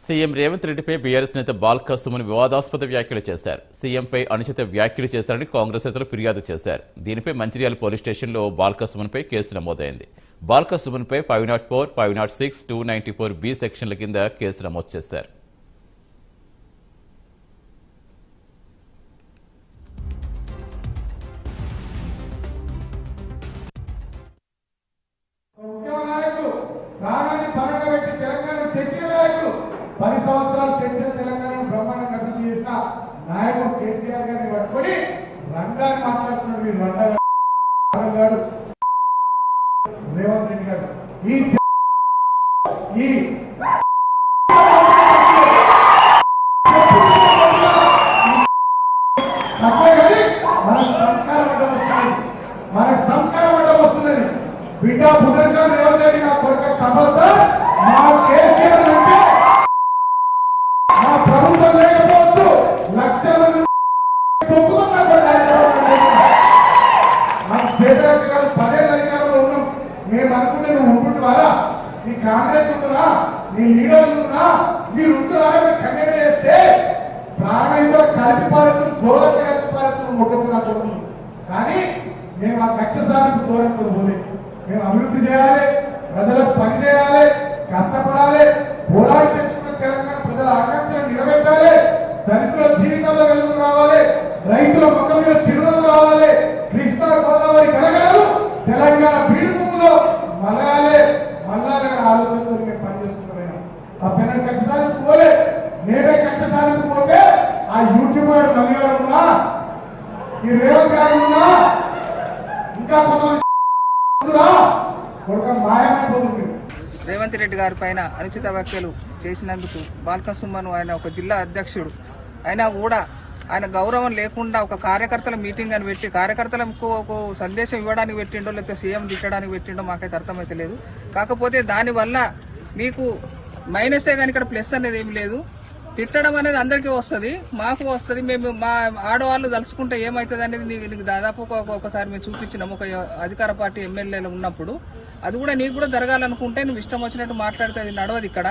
CM Revanth రెడ్డిపై BRS నేత బాల్క సుమన్ వివాదాస్పద వ్యాఖ్యలు చేశారు. సీఎంపై అనుచిత వ్యాఖ్యలు చేశారని కాంగ్రెస్ నేతలు ఫిర్యాదు చేశారు. దీనిపై మంచిర్యాల పోలీస్ స్టేషన్లో బాల్క సుమన్పై కేసు నమోదైంది. బాల్క సుమన్పై 504, 506, 294B సెక్షన్ల కింద కేసు నమోదు చేశారు. ప్రాణాన్ని పరంగా పెట్టి తెలంగాణ తెచ్చిన నాయకుడు 10 సంవత్సరాలు తెచ్చిన తెలంగాణను బ్రహ్మాండంగా అభివృద్ధి చేసిన నాయకుడు కేసీఆర్ గారిని పట్టుకొని రంగాన్ని మాట్లాడుతున్నాడు. మీరు రంగాడు రేవంత్ రెడ్డి గారు మనకు సంస్కారం అడ్డం వస్తున్నది. బిడ్డ పునర్గా రేవంత్ రెడ్డి నా కొడుక కమల్తో మా కేసీఆర్ నుంచి మా ప్రభుత్వం లేకపోవచ్చు లక్షల మంది మాకు చేతలకు కాదు 10 ఏళ్ళ అధికారంలో ఉన్నాం. మేము అనుకుంటే నువ్వు ఉంటుంటారా, నీ కాంగ్రెస్ ఉంటున్నా, నీ లీడర్లు ఉంటున్నా, మీరు ఉంటున్నారా, మీరు కన్యక చేస్తే ప్రాణంతో కలిపి పారుతూ ఘోరంగా కలిపి పారుతూ ముట్టుకున్నా కొడుకు. కానీ మేము ఆ కక్ష సాధింపు ధోరణితో పోలే. మేము అభివృద్ధి చేయాలి, ప్రజలకు పని చేయాలి, కష్టపడాలి, పోరాడి తెచ్చుకున్న తెలంగాణ ప్రజల ఆకాంక్షలను నిలబెట్టాలి, దళితుల జీవితాల్లో వెలుగు రావాలి, రైతుల మొక్క మీద చిరునవ్వు రావాలి, కృష్ణా గోదావరి కలగాలు తెలంగాణ బీడుభూమిలో మలయాలే ఆలోచనతో మేము పనిచేస్తున్నాం. తప్పిన కక్ష సాధింపు పోలే. మేమే కక్ష సాధింపు పోతే ఆ యూట్యూబర్ మలయాళం ఉన్నా, ఈ రేవంత్ గారు ఉన్నా, ఇంకా కొంతమంది రేవంత్ రెడ్డి గారి పైన అనుచిత వ్యాఖ్యలు చేసినందుకు బాల్క సుమన్ ఆయన ఒక జిల్లా అధ్యక్షుడు అయినా కూడా ఆయన గౌరవం లేకుండా ఒక కార్యకర్తల మీటింగ్ అని పెట్టి కార్యకర్తలకు ఒక సందేశం ఇవ్వడానికి పెట్టిండో లేకపోతే సీఎం తిట్టడానికి పెట్టిండో మాకైతే అర్థమైతే లేదు. కాకపోతే దానివల్ల మీకు మైనసే కానీ ఇక్కడ ప్లస్ అనేది ఏమి లేదు. తిట్టడం అనేది అందరికీ వస్తుంది, మాకు వస్తుంది. మేము మా ఆడవాళ్ళు తలుచుకుంటే ఏమవుతుంది అనేది నీకు దాదాపు ఒకసారి మేము చూపించినాం. ఒక అధికార పార్టీ ఎమ్మెల్యేలు ఉన్నప్పుడు అది కూడా నీకు కూడా జరగాలనుకుంటే నువ్వు ఇష్టం వచ్చినట్టు మాట్లాడితే అది నడవదు ఇక్కడ.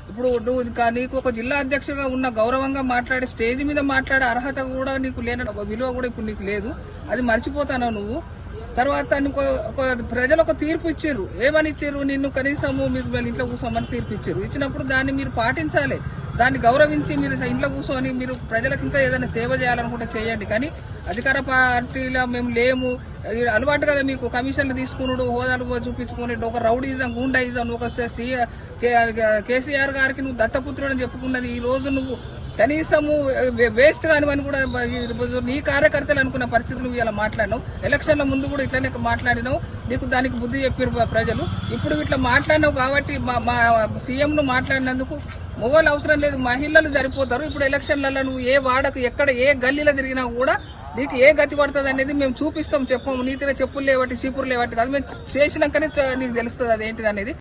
ఇప్పుడు నువ్వు నీకు ఒక జిల్లా అధ్యక్షుడిగా ఉన్న గౌరవంగా మాట్లాడే స్టేజ్ మీద మాట్లాడే అర్హత కూడా నీకు లేని విలువ కూడా ఇప్పుడు నీకు లేదు. అది మర్చిపోతాను నువ్వు. తర్వాత ప్రజలు ఒక తీర్పు ఇచ్చారు. ఏమని ఇచ్చారు? నిన్ను కనీసము మీకు ఇంట్లో కూర్చోమని తీర్పు ఇచ్చారు. ఇచ్చినప్పుడు దాన్ని మీరు పాటించాలి, దాన్ని గౌరవించి మీరు ఇంట్లో కూర్చొని మీరు ప్రజలకు ఇంకా ఏదైనా సేవ చేయాలనుకుంటే చేయండి. కానీ అధికార పార్టీలో మేము లేము, అలవాటు కదా మీకు కమిషన్లు తీసుకున్నాడు, హోదాలు చూపించుకుని ఒక రౌడీజం, గూండాయిజం, ఒక కేసీఆర్ గారికి నువ్వు దత్తపుత్రుడు అని చెప్పుకున్నది ఈ రోజు నువ్వు కనీసము వేస్ట్ కానివని కూడా నీ కార్యకర్తలు అనుకున్న పరిస్థితి నువ్వు ఇలా మాట్లాడినావు. ఎలక్షన్ల ముందు కూడా ఇట్లనే మాట్లాడినావు, నీకు దానికి బుద్ధి చెప్పారు ప్రజలు. ఇప్పుడు ఇట్లా మాట్లాడినావు కాబట్టి మా సీఎంను మాట్లాడినందుకు మొగోళ్ళు అవసరం లేదు, మహిళలు సరిపోతారు. ఇప్పుడు ఎలక్షన్లలో నువ్వు ఏ వాడకు ఎక్కడ ఏ గల్లీలో తిరిగినా కూడా నీకు ఏ గతి పడుతుంది అనేది మేము చూపిస్తాం. చెప్పము నీతిగా చెప్పులు లేవట్టి చీపురు లేవట్టి కాదు, మేము చేసినాకనే నీకు తెలుస్తుంది అదేంటిది అనేది.